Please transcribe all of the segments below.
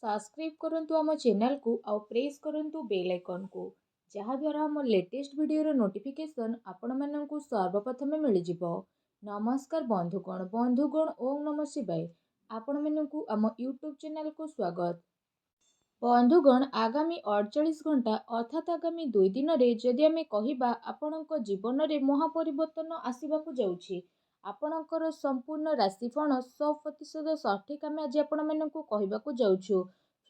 Subscribe करंतु आम channel को आउ प्रेस करंतु बेल आइकन को जहाद्वारा आम लेटेस्ट वीडियो नोटिफिकेशन आपण मानकु सर्वप्रथम मिल जिवो। नमस्कार बंधुगण ओम नमः शिवाय। आपण मानकु आम यूट्यूब चैनल को स्वागत। बंधुगण आगामी 48 घंटा अर्थात आगामी 2 दिन रे जदि आमे कहिबा आपणक जीवन रे महापरिवर्तन आसीबाकू जाउछि। आपणकर संपूर्ण राशिफल 100% सठिक आमे आज आपण मानकु कहिबाकू जाउछु।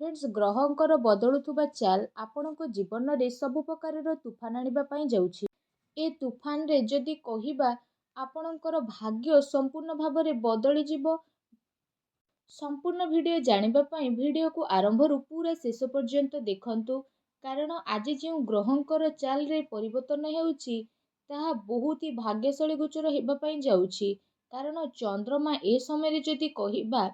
फ्रेंड्स, ग्रहंकर बदलुथुबा चाल आपणक जीवन रे सब प्रकार तूफान आनिबा पई जाउछि। ए तूफान रे जदि कहिबा आपणकर भाग्य संपूर्ण भाव रे बदली जिवो। संपूर्ण वीडियो जानिबा पई वीडियो को आरंभ रु पूरा शेष पर्यंत देखंतु, कारण आज जो ग्रहंकर चाल रे परिवर्तन हेउछि ताहा बहुत ही भाग्यशाली गोचर हेबा पई जाउछि। कारण चंद्रमा ए समय रे जदि कहिबा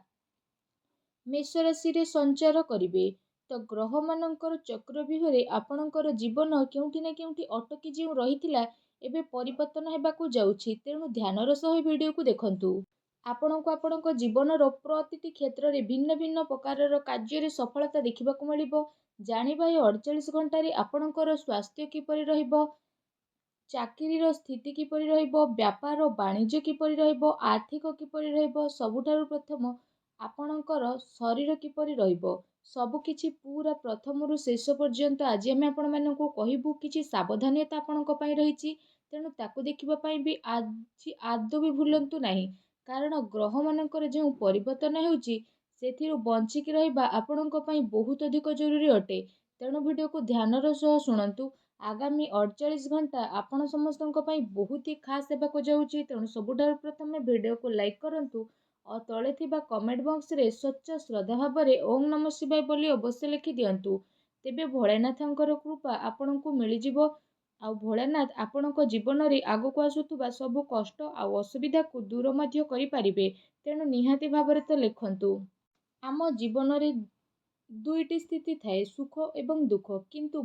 मेष राशि रे संचार करिवे, तो ग्रह मानकर चक्रव्यूह रे आपणकर जीवन केउंठी ना केउंठी अटकी जे रहिथिला एबे परिवर्तन हेबाकू जाउछि। तेणु ध्यानर सह वीडियो को देखंतु। आपणको आपणको जीवनर प्रतिटी क्षेत्र रे भिन्न भिन्न प्रकारर कार्य सफलता देखिबाकू मिलिबो। जानिबा ए 48 घंटा रे आपणकर स्वास्थ्य किपरि रहिबो, चाकरीर स्थिति किपरि रहिबो, व्यापार वाणिज्य किपरि रहिबो, आर्थिक किपरि रहिबो, सबुठारु प्रथम आपणकर शरीर किपरि रहिबो, सब किछि पूरा प्रथमरु शेष पर्यंत आज आमे आपण मानकु कहिबु। किछि सावधानता आपणक पई रहिछि, तेणु ताकू देखिबा पई भी आज आदौ भी भूलंतु नाही। कारण ग्रह मानकर जो परिवर्तन हेउछि सेथिरु बंचिकी रहिबा आपणक पई बहुत अधिक जरूरी अटे। तेणु वीडियो को ध्यानर सह शुणंतु। आगामी 48 घंटा आपण समस्तक पई बहुत ही खास हेबाकू जाउछि। तेणु सबुठारु प्रथमे वीडियो को लाइक करंतु और तले थिबा कमेंट बॉक्स रे सच्चा श्रद्धा भाव रे ओम नमः शिवाय बोली अवश्य लिखि दियंतु। तेबे भोलेनाथंकर कृपा आपणकू मिल जिवो। आ भोलेनाथ आपणक जीवन रे आगकू आसुथुबा सब कष्ट आ असुविधा को दूर मध्य करि पारिबे। तेणु निहाती भाବରେ तो लिखंतु। आम जीवन रे दुईटी स्थिति थाए, सुख एवं दुख, किंतु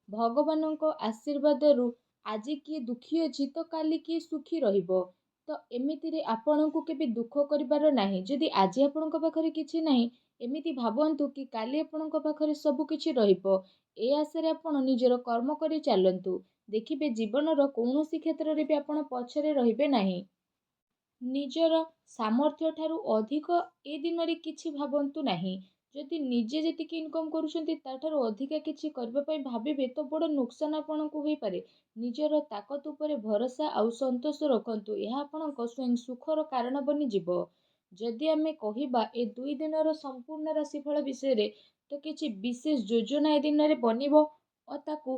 भगवानक आशीर्वाद रु आज किए दुखी अछि तो काली किए सुखी रहिबो। तो एमिति रे आपणकू केबे दुख करिबार नाही। जदि आज आपणक पाखरे किछि नाही, एमिति भाबंतु कि काली आपणक पाखरे सब किछि रहिबो। ए आशा रे आपण निजर कर्म करि चालंतु। देखिबे जीवनर कौनसी क्षेत्र रे भी आपण पछरे रहिबे नाही। निजर सामर्थ्य ठारू अधिक ए दिन रे किछि भाबंतु नाही। जदि निजे जेतिकी इनकम करूछंती ताठारू अधिका किछि करबा पई भाबिबे तो बड़ नुकसान आपणकू होई पारे। निजर ताकत उपरे भरोसा आउ संतोष रखंतु। यह आपणक स्वयं सुखर कारण बनि जिवो। जदि आमे कहिबा ए 2 दिनर संपूर्ण राशिफल विषय रे, तो किछि विशेष योजना ए दिन रे बनिबो और ताकू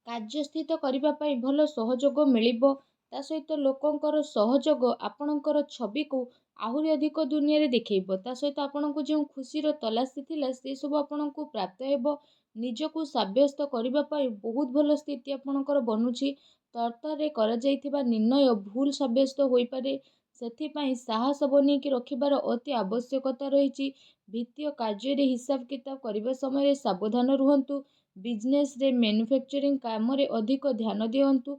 कार्यस्थित करबा पई भल सहयोग मिलिबो। ता सहित लोकंकर सहयोग आपणकर छवि को आहुरी अधिक दुनिया रे देखैबो। ता सहित आपणको जो खुशीर तलाशी थिला से सब आपणको प्राप्त हेबो। निजको साब्यस्त करबा पई बहुत भल स्थिति आपणकर बनुछि। तर्तरे करा जाइथिबा निर्णय भूल साब्यस्त होई पारे। सेथि पई साहस बनेकी रखिबार अति आवश्यकता रहिछि। वित्तीय कार्य रे हिसाब किताब करबा समय रे सावधान रुहंतु। बिजनेस रे मैन्युफैक्चरिंग काम रे अधिक ध्यान दियंतु।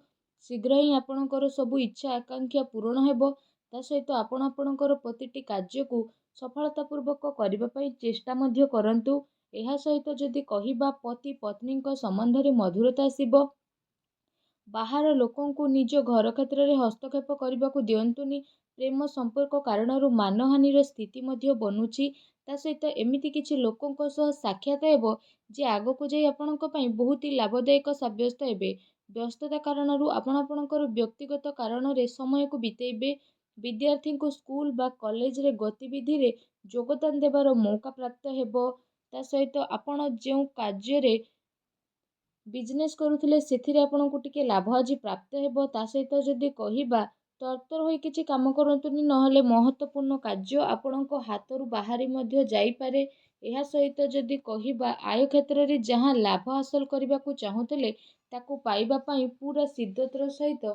शीघ्र ही आपणकर सब इच्छा आकांक्षा पूर्ण हेबो। ता सहित आपण आपणकर प्रतिटी कार्य को सफलता पूर्वक करबा पई चेष्टा मध्य करंतु। एहा सहित जदि कहिबा पति पत्नी संबंध रे मधुरता आसीबो। बाहर लोकों को निज घर क्षेत्र में हस्तक्षेप करने को दिंतुनि। प्रेम संपर्क कारण मानहानि स्थिति मध्य बनुछि। ता सहित एमिति किछि लोकों सह साक्षात हेबो जे आगो को जाई आपणक पई बहुत ही लाभदायक साब्यस्त हेबे। व्यस्तता कारण आपणकर व्यक्तिगत कारण रे समय को बितेबे। विद्यार्थी को स्कूल बा कॉलेज रे गतिविधि रे योगदान देबार मौका प्राप्त हेबो। ता सहित आपण जो कार्य रे बिजनेस करुथिले सेथिरे आपनको टिके लाभ आज प्राप्त हेबो। ता सहित जदि कहिबा तरतर होई किछि काम करंतुनी, नहले महत्वपूर्ण कार्य आपणको हातरू बाहरी मध्य जाई पारे। एहा सहित जदि कहिबा आय क्षेत्र रे जहां लाभ हासिल करबाकू चाहुथिले ताकू पाइबा पई पूरा सिद्धतर सहित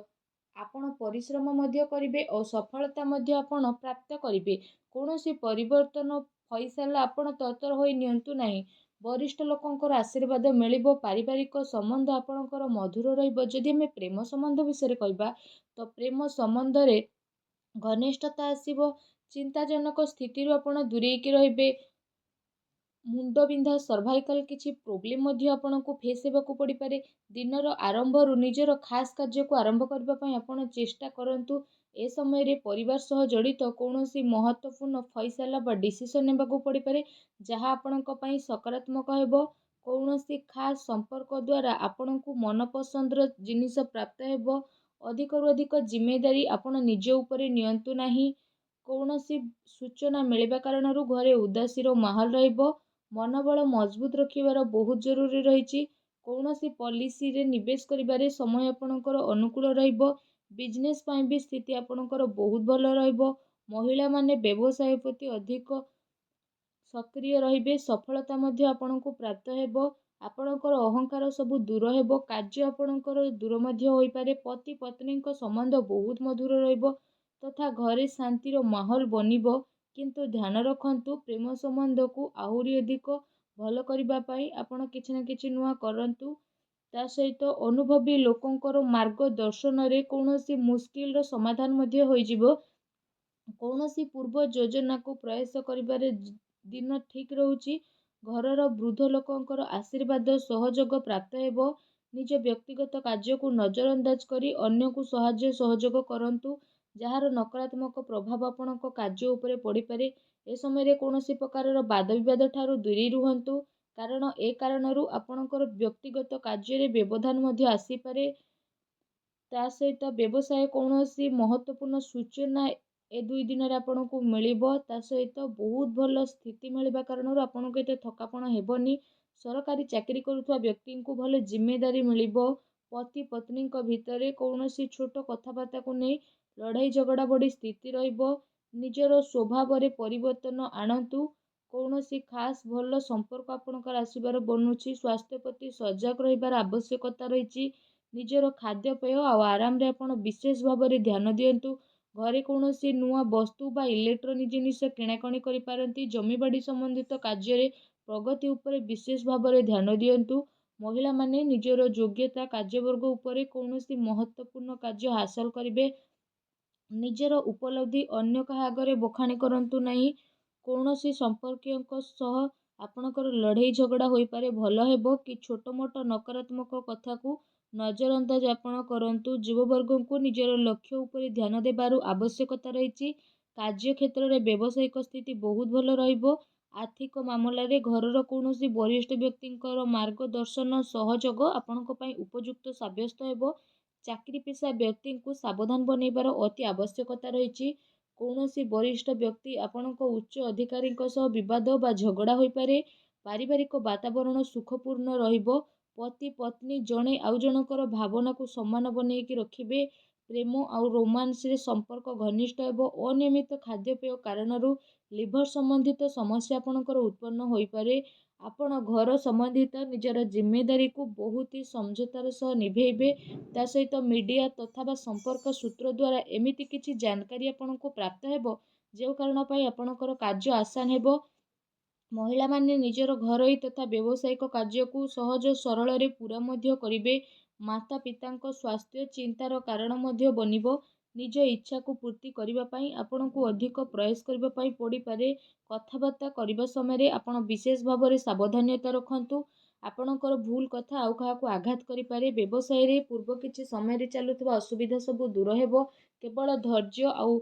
आपण परिश्रम मध्य करिवे और सफलता मध्य आपण प्राप्त करिवे। कोनोसी परिवर्तन फैसला आपण तरतर होई नियंतु नाही। वरिष्ठ लोकंकर आशीर्वाद मिलिबो। पारिवारिक संबंध आपणकर मधुर रहिबो। जदि हमें प्रेम संबंध विषय कहबा तो प्रेम संबंध रे घनिष्ठता आसीबो। चिंताजनक स्थिति रू आपण दूरेकी रहिबे। ମୁଣ୍ଡବିନ୍ଧା ସର୍ଭାଇକାଲ କିଛି ପ୍ରୋବ୍ଲେମ୍ ମଧ୍ୟ ଆପଣଙ୍କୁ ଫେସ୍ ହେବାକୁ ପଡ଼ିପାରେ। ଦିନର ଆରମ୍ଭରୁ ନିଜର ଖାସ୍ କାର୍ଯ୍ୟକୁ ଆରମ୍ଭ କରିବା ପାଇଁ ଆପଣ ଚେଷ୍ଟା କରନ୍ତୁ। ଏ ସମୟରେ ପରିବାର ସହ ଜଡ଼ିତ କୌଣସି ମହତ୍ତ୍ୱପୂର୍ଣ୍ଣ ଫଇସଲା ବା ଡିସିସନ୍ ନେବାକୁ ପଡ଼ିପାରେ, ଯାହା ଆପଣଙ୍କ ପାଇଁ ସକାରାତ୍ମକ ହେବ। କୌଣସି ଖାସ୍ ସମ୍ପର୍କ ଦ୍ୱାରା ଆପଣଙ୍କୁ ମନପସନ୍ଦର ଜିନିଷ ପ୍ରାପ୍ତ ହେବ। ଅଧିକରୁ ଅଧିକ ଜିମ୍ମେଦାରୀ ଆପଣ ନିଜ ଉପରେ ନିଅନ୍ତୁ ନାହିଁ। କୌଣସି ସୂଚନା ମିଳିବା କାରଣରୁ ଘରେ ଉଦାସୀର ମାହୋଲ ରହିବ। ମନୋବଳ ମଜବୁତ ରଖିବାର ବହୁତ ଜରୁରୀ ରହିଛି। କୌଣସି ପଲିସିରେ ନିବେଶ କରିବାରେ ସମୟ ଆପଣଙ୍କର ଅନୁକୂଳ ରହିବ। ବିଜନେସ୍ ପାଇଁ ବି ସ୍ଥିତି ଆପଣଙ୍କର ବହୁତ ଭଲ ରହିବ। ମହିଳାମାନେ ବ୍ୟବସାୟ ପ୍ରତି ଅଧିକ ସକ୍ରିୟ ରହିବେ। ସଫଳତା ମଧ୍ୟ ଆପଣଙ୍କୁ ପ୍ରାପ୍ତ ହେବ। ଆପଣଙ୍କର ଅହଙ୍କାର ସବୁ ଦୂର ହେବ। କାର୍ଯ୍ୟ ଆପଣଙ୍କର ଦୂର ମଧ୍ୟ ହୋଇପାରେ। ପତି ପତ୍ନୀଙ୍କ ସମ୍ବନ୍ଧ ବହୁତ ମଧୁର ରହିବ ତଥା ଘରେ ଶାନ୍ତିର ମାହୋଲ ବନିବ। କିନ୍ତୁ ଧ୍ୟାନ ରଖନ୍ତୁ, ପ୍ରେମ ସମ୍ବନ୍ଧକୁ ଆହୁରି ଅଧିକ ଭଲ କରିବା ପାଇଁ ଆପଣ କିଛି ନା କିଛି ନୂଆ କରନ୍ତୁ। ତା ସହିତ ଅନୁଭବୀ ଲୋକଙ୍କର ମାର୍ଗଦର୍ଶନରେ କୌଣସି ମୁସ୍କିଲର ସମାଧାନ ମଧ୍ୟ ହୋଇଯିବ। କୌଣସି ପୂର୍ବ ଯୋଜନାକୁ ପ୍ରୟାସ କରିବାରେ ଦିନ ଠିକ୍ ରହୁଛି। ଘରର ବୃଦ୍ଧ ଲୋକଙ୍କର ଆଶୀର୍ବାଦ ସହଯୋଗ ପ୍ରାପ୍ତ ହେବ। ନିଜ ବ୍ୟକ୍ତିଗତ କାର୍ଯ୍ୟକୁ ନଜରଅନ୍ଦାଜ କରି ଅନ୍ୟକୁ ସାହାଯ୍ୟ ସହଯୋଗ କରନ୍ତୁ, ଯାହାର ନକାରାତ୍ମକ ପ୍ରଭାବ ଆପଣଙ୍କ କାର୍ଯ୍ୟ ଉପରେ ପଡ଼ିପାରେ। ଏ ସମୟରେ କୌଣସି ପ୍ରକାରର ବାଦବିବାଦ ଠାରୁ ଦୂରେଇ ରୁହନ୍ତୁ, କାରଣ ଏ କାରଣରୁ ଆପଣଙ୍କର ବ୍ୟକ୍ତିଗତ କାର୍ଯ୍ୟରେ ବ୍ୟବଧାନ ମଧ୍ୟ ଆସିପାରେ। ତା ସହିତ ବ୍ୟବସାୟ କୌଣସି ମହତ୍ତ୍ୱପୂର୍ଣ୍ଣ ସୂଚନା ଏ 2 ଦିନରେ ଆପଣଙ୍କୁ ମିଳିବ। ତା ସହିତ ବହୁତ ଭଲ ସ୍ଥିତି ମିଳିବା କାରଣରୁ ଆପଣଙ୍କୁ ଏତେ ଥକାପଣ ହେବନି। ସରକାରୀ ଚାକିରି କରୁଥିବା ବ୍ୟକ୍ତିଙ୍କୁ ଭଲ ଜିମ୍ମେଦାରୀ ମିଳିବ। ପତି ପତ୍ନୀଙ୍କ ଭିତରେ କୌଣସି ଛୋଟ କଥାବାର୍ତ୍ତାକୁ ନେଇ ଲଢ଼ାଇ ଝଗଡ଼ା ଭଳି ସ୍ଥିତି ରହିବ। ନିଜର ସ୍ୱଭାବରେ ପରିବର୍ତ୍ତନ ଆଣନ୍ତୁ। କୌଣସି ଖାସ୍ ଭଲ ସମ୍ପର୍କ ଆପଣଙ୍କର ଆସିବାର ବନୁଛି। ସ୍ୱାସ୍ଥ୍ୟ ପ୍ରତି ସଜାଗ ରହିବାର ଆବଶ୍ୟକତା ରହିଛି। ନିଜର ଖାଦ୍ୟପେୟ ଆଉ ଆରାମରେ ଆପଣ ବିଶେଷ ଭାବରେ ଧ୍ୟାନ ଦିଅନ୍ତୁ। ଘରେ କୌଣସି ନୂଆ ବସ୍ତୁ ବା ଇଲେକ୍ଟ୍ରୋନିକ୍ ଜିନିଷ କିଣାକିଣି କରିପାରନ୍ତି। ଜମିବାଡ଼ି ସମ୍ବନ୍ଧିତ କାର୍ଯ୍ୟରେ ପ୍ରଗତି ଉପରେ ବିଶେଷ ଭାବରେ ଧ୍ୟାନ ଦିଅନ୍ତୁ। ମହିଳାମାନେ ନିଜର ଯୋଗ୍ୟତା କାର୍ଯ୍ୟବର୍ଗ ଉପରେ କୌଣସି ମହତ୍ତ୍ୱପୂର୍ଣ୍ଣ କାର୍ଯ୍ୟ ହାସଲ କରିବେ। ନିଜର ଉପଲବ୍ଧି ଅନ୍ୟ କାହା ଆଗରେ ବଖାଣି କରନ୍ତୁ ନାହିଁ। କୌଣସି ସମ୍ପର୍କୀୟଙ୍କ ସହ ଆପଣଙ୍କର ଲଢ଼େଇ ଝଗଡ଼ା ହୋଇପାରେ। ଭଲ ହେବ କି ଛୋଟମୋଟ ନକାରାତ୍ମକ କଥାକୁ ନଜରଅନ୍ଦାଜ ଆପଣ କରନ୍ତୁ। ଯୁବବର୍ଗଙ୍କୁ ନିଜର ଲକ୍ଷ୍ୟ ଉପରେ ଧ୍ୟାନ ଦେବାର ଆବଶ୍ୟକତା ରହିଛି। କାର୍ଯ୍ୟକ୍ଷେତ୍ରରେ ବ୍ୟବସାୟିକ ସ୍ଥିତି ବହୁତ ଭଲ ରହିବ। ଆର୍ଥିକ ମାମଲାରେ ଘରର କୌଣସି ବରିଷ୍ଠ ବ୍ୟକ୍ତିଙ୍କର ମାର୍ଗଦର୍ଶନ ସହଯୋଗ ଆପଣଙ୍କ ପାଇଁ ଉପଯୁକ୍ତ ସାବ୍ୟସ୍ତ ହେବ। ଚାକିରିପେଶା ବ୍ୟକ୍ତିଙ୍କୁ ସାବଧାନ ବନେଇବାର ଅତି ଆବଶ୍ୟକତା ରହିଛି। କୌଣସି ବରିଷ୍ଠ ବ୍ୟକ୍ତି ଆପଣଙ୍କ ଉଚ୍ଚ ଅଧିକାରୀଙ୍କ ସହ ବିବାଦ ବା ଝଗଡ଼ା ହୋଇପାରେ। ପାରିବାରିକ ବାତାବରଣ ସୁଖପୂର୍ଣ୍ଣ ରହିବ। ପତି ପତ୍ନୀ ଜଣେ ଆଉ ଜଣଙ୍କର ଭାବନାକୁ ସମ୍ମାନ ବନେଇକି ରଖିବେ। ପ୍ରେମ ଆଉ ରୋମାନ୍ସରେ ସମ୍ପର୍କ ଘନିଷ୍ଠ ହେବ। ଅନିୟମିତ ଖାଦ୍ୟପେୟ କାରଣରୁ ଲିଭର ସମ୍ବନ୍ଧିତ ସମସ୍ୟା ଆପଣଙ୍କର ଉତ୍ପନ୍ନ ହୋଇପାରେ। ଆପଣ ଘର ସମ୍ବନ୍ଧିତ ନିଜର ଜିମ୍ମେଦାରୀକୁ ବହୁତ ସମଝତାର ସହ ନିଭେଇବେ। ତା ସହିତ ମିଡ଼ିଆ ତଥା ବା ସମ୍ପର୍କ ସୂତ୍ର ଦ୍ୱାରା ଏମିତି କିଛି ଜାନକାରୀ ଆପଣଙ୍କୁ ପ୍ରାପ୍ତ ହେବ, ଯେଉଁ କାରଣ ପାଇଁ ଆପଣଙ୍କର କାର୍ଯ୍ୟ ଆସାନ ହେବ। ମହିଳାମାନେ ନିଜର ଘରୋଇ ତଥା ବ୍ୟବସାୟିକ କାର୍ଯ୍ୟକୁ ସହଜ ସରଳରେ ପୂରା ମଧ୍ୟ କରିବେ। ମାତା ପିତାଙ୍କ ସ୍ୱାସ୍ଥ୍ୟ ଚିନ୍ତାର କାରଣ ମଧ୍ୟ ବନିବ। ନିଜ ଇଚ୍ଛାକୁ ପୂର୍ତ୍ତି କରିବା ପାଇଁ ଆପଣଙ୍କୁ ଅଧିକ ପ୍ରୟାସ କରିବା ପାଇଁ ପଡ଼ିପାରେ। କଥାବାର୍ତ୍ତା କରିବା ସମୟରେ ଆପଣ ବିଶେଷ ଭାବରେ ସାବଧାନତା ରଖନ୍ତୁ। ଆପଣଙ୍କର ଭୁଲ କଥା ଆଉ କାହାକୁ ଆଘାତ କରିପାରେ। ବ୍ୟବସାୟରେ ପୂର୍ବ କିଛି ସମୟରେ ଚାଲୁଥିବା ଅସୁବିଧା ସବୁ ଦୂର ହେବ। କେବଳ ଧୈର୍ଯ୍ୟ ଆଉ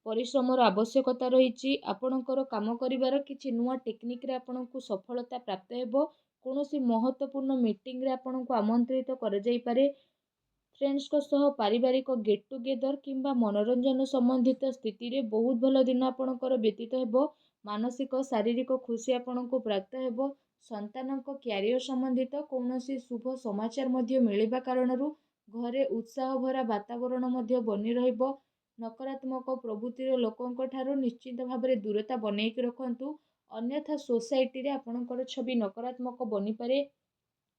ପରିଶ୍ରମର ଆବଶ୍ୟକତା ରହିଛି। ଆପଣଙ୍କର କାମ କରିବାର କିଛି ନୂଆ ଟେକ୍ନିକରେ ଆପଣଙ୍କୁ ସଫଳତା ପ୍ରାପ୍ତ ହେବ। କୌଣସି ମହତ୍ତ୍ୱପୂର୍ଣ୍ଣ ମିଟିଂରେ ଆପଣଙ୍କୁ ଆମନ୍ତ୍ରିତ କରାଯାଇପାରେ। ଫ୍ରେଣ୍ଡସଙ୍କ ସହ ପାରିବାରିକ ଗେଟ୍ ଟୁଗେଦର କିମ୍ବା ମନୋରଞ୍ଜନ ସମ୍ବନ୍ଧିତ ସ୍ଥିତିରେ ବହୁତ ଭଲ ଦିନ ଆପଣଙ୍କର ବ୍ୟତୀତ ହେବ। ମାନସିକ ଶାରୀରିକ ଖୁସି ଆପଣଙ୍କୁ ପ୍ରାପ୍ତ ହେବ। ସନ୍ତାନଙ୍କ କ୍ୟାରିୟର ସମ୍ବନ୍ଧିତ କୌଣସି ଶୁଭ ସମାଚାର ମଧ୍ୟ ମିଳିବା କାରଣରୁ ଘରେ ଉତ୍ସାହ ଭରା ବାତାବରଣ ମଧ୍ୟ ବନି ରହିବ। ନକାରାତ୍ମକ ପ୍ରବୃତ୍ତିର ଲୋକଙ୍କ ଠାରୁ ନିଶ୍ଚିତ ଭାବରେ ଦୂରତା ବନେଇକି ରଖନ୍ତୁ। ଅନ୍ୟଥା ସୋସାଇଟିରେ ଆପଣଙ୍କର ଛବି ନକାରାତ୍ମକ ବନିପାରେ।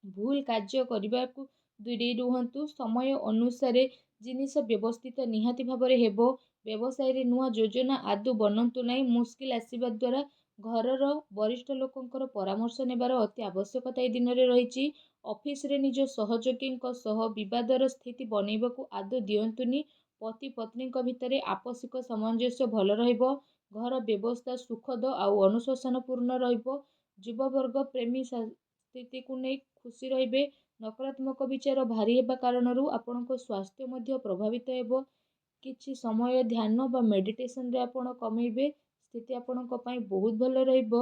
ଭୁଲ କାର୍ଯ୍ୟ କରିବାକୁ ଦୂରେଇ ରୁହନ୍ତୁ। ସମୟ ଅନୁସାରେ ଜିନିଷ ବ୍ୟବସ୍ଥିତ ନିହାତି ଭାବରେ ହେବ। ବ୍ୟବସାୟରେ ନୂଆ ଯୋଜନା ଆଦୌ ବନାନ୍ତୁ ନାହିଁ। ମୁସ୍କିଲ ଆସିବା ଦ୍ୱାରା ଘରର ବରିଷ୍ଠ ଲୋକଙ୍କର ପରାମର୍ଶ ନେବାର ଅତି ଆବଶ୍ୟକତା ଏ ଦିନରେ ରହିଛି। ଅଫିସରେ ନିଜ ସହଯୋଗୀଙ୍କ ସହ ବିବାଦର ସ୍ଥିତି ବନେଇବାକୁ ଆଦୌ ଦିଅନ୍ତୁନି। ପତି ପତ୍ନୀଙ୍କ ଭିତରେ ଆପୋଷିକ ସାମଞ୍ଜସ୍ୟ ଭଲ ରହିବ। ଘର ବ୍ୟବସ୍ଥା ସୁଖଦ ଆଉ ଅନୁଶାସନପୂର୍ଣ୍ଣ ରହିବ। ଯୁବବର୍ଗ ପ୍ରେମୀ ସ୍ଥିତିକୁ ନେଇ ଖୁସି ରହିବେ। ନକାରାତ୍ମକ ବିଚାର ଭାରୀ ହେବା କାରଣରୁ ଆପଣଙ୍କ ସ୍ୱାସ୍ଥ୍ୟ ମଧ୍ୟ ପ୍ରଭାବିତ ହେବ। କିଛି ସମୟ ଧ୍ୟାନ ବା ମେଡିଟେସନରେ ଆପଣ କମେଇବେ। ସ୍ଥିତି ଆପଣଙ୍କ ପାଇଁ ବହୁତ ଭଲ ରହିବ।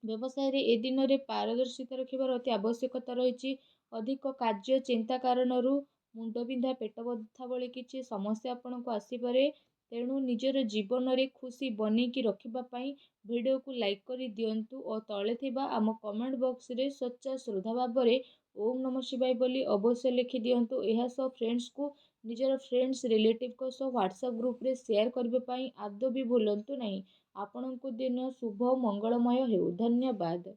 ବ୍ୟବସାୟରେ ଏ ଦିନରେ ପାରଦର୍ଶିତା ରଖିବାର ଅତି ଆବଶ୍ୟକତା ରହିଛି। ଅଧିକ କାର୍ଯ୍ୟ ଚିନ୍ତା କାରଣରୁ ମୁଣ୍ଡବିନ୍ଧା, ପେଟ ବଥା ଭଳି କିଛି ସମସ୍ୟା ଆପଣଙ୍କୁ ଆସିପାରେ। ତେଣୁ ନିଜର ଜୀବନରେ ଖୁସି ବନେଇକି ରଖିବା ପାଇଁ ଭିଡ଼ିଓକୁ ଲାଇକ୍ କରି ଦିଅନ୍ତୁ ଓ ତଳେ ଥିବା ଆମ କମେଣ୍ଟ ବକ୍ସରେ ସଚ୍ଚା ଶ୍ରଦ୍ଧା ଭାବରେ ଓମ୍ ନମଃ ଶିବାୟ ବୋଲି ଅବଶ୍ୟ ଲେଖି ଦିଅନ୍ତୁ। ଏହା ସହ ଫ୍ରେଣ୍ଡସ୍କୁ ନିଜର ଫ୍ରେଣ୍ଡସ୍ ରିଲେଟିଭ୍ଙ୍କ ସହ ହ୍ୱାଟ୍ସଆପ୍ ଗ୍ରୁପ୍ରେ ସେୟାର କରିବା ପାଇଁ ଆଦୌ ବି ଭୁଲନ୍ତୁ ନାହିଁ। ଆପଣଙ୍କ ଦିନ ଶୁଭ ମଙ୍ଗଳମୟ ହେଉ। ଧନ୍ୟବାଦ।